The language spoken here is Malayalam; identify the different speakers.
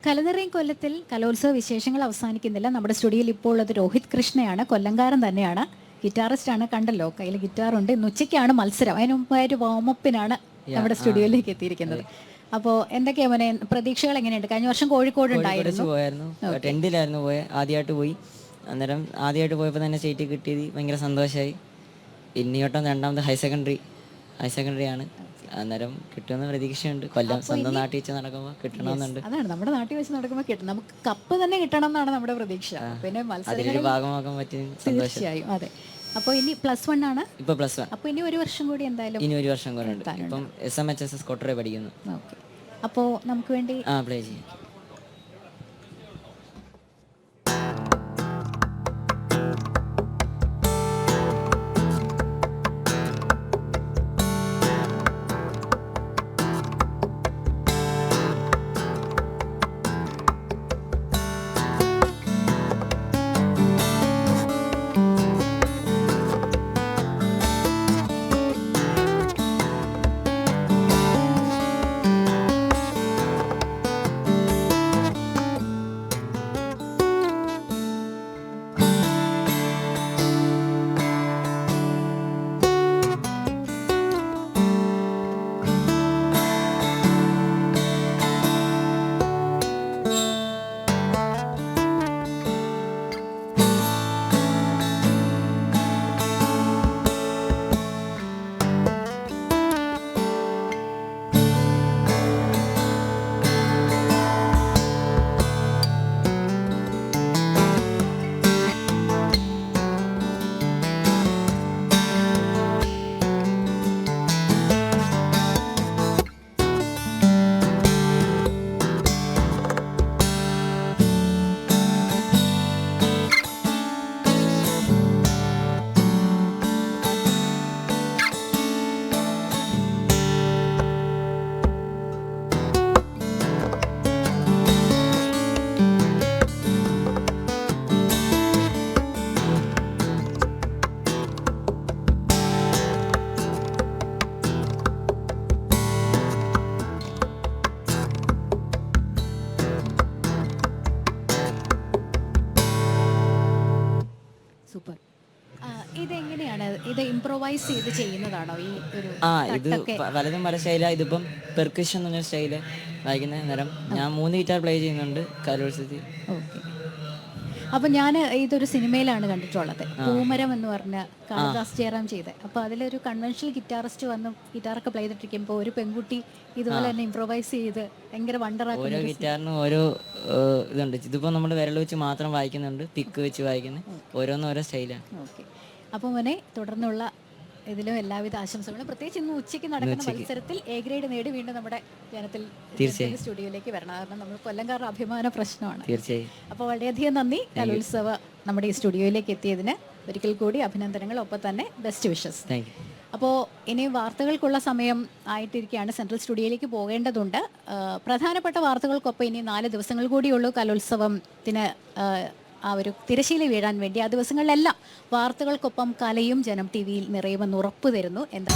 Speaker 1: കലനിറയും കൊല്ലത്തിൽ കലോത്സവ വിശേഷങ്ങൾ അവസാനിക്കുന്നില്ല. നമ്മുടെ സ്റ്റുഡിയോയിൽ ഇപ്പോൾ ഉള്ളത് രോഹിത് കൃഷ്ണയാണ്, കൊല്ലംകാരൻ തന്നെയാണ്, ഗിറ്റാറിസ്റ്റ് ആണ്. കണ്ടല്ലോ, കയ്യിൽ ഗിറ്റാറുണ്ട്. ഇന്ന് ഉച്ചയ്ക്കാണ് മത്സരം, അതിന് മുമ്പായ ഒരു വാമപ്പിനാണ് നമ്മുടെ സ്റ്റുഡിയോയിലേക്ക് എത്തിയിരിക്കുന്നത്. അപ്പോൾ എന്തൊക്കെയാ മോനെ പ്രതീക്ഷകൾ, എങ്ങനെയുണ്ട്? കഴിഞ്ഞ വർഷം കോഴിക്കോട് ഉണ്ടായിരുന്നു.
Speaker 2: ടെൻത്തിലായിരുന്നു ആദ്യമായിട്ട് പോയി. അന്നേരം ആദ്യമായിട്ട് പോയപ്പോൾ തന്നെ സ്റ്റേറ്റ് കിട്ടിയത് ഭയങ്കര സന്തോഷമായി. ഇനിയോട്ടം രണ്ടാമത് ഹയർ സെക്കൻഡറി ആണ്. അന്നേരം കിട്ടുമെന്ന് പ്രതീക്ഷയുണ്ട്. കൊല്ലം സ്വന്തം നാട്ടിൽ വെച്ച് നടക്കുമ്പോൾ കിട്ടണമെന്നുണ്ട്.
Speaker 1: അതാണ്, നമ്മുടെ നാട്ടിൽ വെച്ച് നടക്കുമ്പോൾ കിട്ടും, നമുക്ക് കപ്പ് തന്നെ കിട്ടണം എന്നാണ് നമ്മുടെ പ്രതീക്ഷ. പിന്നെ
Speaker 2: അതിലൊരു ഭാഗമാക്കാൻ പറ്റിയ
Speaker 1: തീർച്ചയായും അതെ. അപ്പോൾ ഇനി +1 ആണ്.
Speaker 2: ഇപ്പൊ +1.
Speaker 1: അപ്പോൾ ഇനി ഒരു വർഷം കൂടി എന്തായാലും.
Speaker 2: ഇനി ഒരു വർഷം കൂടെ ഉണ്ട്. ഇപ്പം SMHS കൊട്ടറെ പഠിക്കുന്നു.
Speaker 1: ഓക്കെ, അപ്പോൾ നമുക്ക് വേണ്ടി
Speaker 2: പ്ലേ ചെയ്യും.
Speaker 1: സൂപ്പർ. ഇതെങ്ങനെയാണ്, ഇത് ഇംപ്രൊവൈസ് ചെയ്ത് ചെയ്യുന്നതാണോ ഈ ഒരു?
Speaker 2: ഇത് പലതും പല സ്റ്റൈലാണ്. ഇതിപ്പം പെർക്കഷൻ എന്ന് പറഞ്ഞ സ്റ്റൈല് വായിക്കുന്ന നേരം ഞാൻ 3 ഗിറ്റാർ പ്ലേ ചെയ്യുന്നുണ്ട് കലോത്സവത്തിൽ.
Speaker 1: ഓക്കെ, അപ്പം ഞാൻ ഇതൊരു സിനിമയിലാണ് കണ്ടിട്ടുള്ളത്, പൂമരം എന്ന് പറഞ്ഞ കാളിദാസ് ജയറാം ചെയ്തത്. അപ്പോൾ അതിലൊരു കൺവെൻഷണൽ ഗിറ്റാറിസ്റ്റ് വന്ന് ഗിറ്റാറൊക്കെ പ്ലേ ചെയ്തിട്ടിരിക്കുമ്പോൾ ഒരു പെൺകുട്ടി ഇതുപോലെ തന്നെ ഇംപ്രൊവൈസ് ചെയ്ത് ഭയങ്കര വണ്ടറാക്കി.
Speaker 2: ഓരോ ഗിറ്റാറിനും ഓരോ ഇതുണ്ട്. ഇതിപ്പോൾ നമ്മൾ വിരൽ വെച്ച് മാത്രം വായിക്കുന്നുണ്ട്, പിക്ക് വെച്ച് വായിക്കുന്നത്, ഓരോന്നും ഓരോ സ്റ്റൈലാണ്.
Speaker 1: ഓക്കെ, അപ്പോൾ മോനെ തുടർന്നുള്ള ഇതിലും എല്ലാവിധ ആശംസകളും. പ്രത്യേകിച്ച് ഇന്ന് ഉച്ചയ്ക്ക് നടക്കുന്ന മത്സരത്തിൽ A ഗ്രേഡ് നേടി വീണ്ടും നമ്മുടെ ജനത്തിൽ സ്റ്റുഡിയോയിലേക്ക് വരണം. കാരണം നമ്മൾ കൊല്ലംകാരുടെ അഭിമാന പ്രശ്നമാണ്.
Speaker 2: തീർച്ചയായും.
Speaker 1: അപ്പോൾ വളരെയധികം നന്ദി കലോത്സവ നമ്മുടെ ഈ സ്റ്റുഡിയോയിലേക്ക് എത്തിയതിന്. ഒരിക്കൽ കൂടി അഭിനന്ദനങ്ങൾ, ഒപ്പം തന്നെ ബെസ്റ്റ് വിഷസ്. അപ്പോൾ ഇനി വാർത്തകൾക്കുള്ള സമയം ആയിട്ടിരിക്കുകയാണ്. സെൻട്രൽ സ്റ്റുഡിയോയിലേക്ക് പോകേണ്ടതുണ്ട്. പ്രധാനപ്പെട്ട വാർത്തകൾക്കൊപ്പം ഇനി 4 ദിവസങ്ങൾ കൂടിയുള്ളൂ കലോത്സവത്തിന് ആ ഒരു തിരശ്ശീല വീഴാൻ വേണ്ടി. ആ ദിവസങ്ങളിലെല്ലാം വാർത്തകൾക്കൊപ്പം കലയും ജനം TV യിൽ നിറയുമെന്ന് ഉറപ്പ് തരുന്നു. എന്താ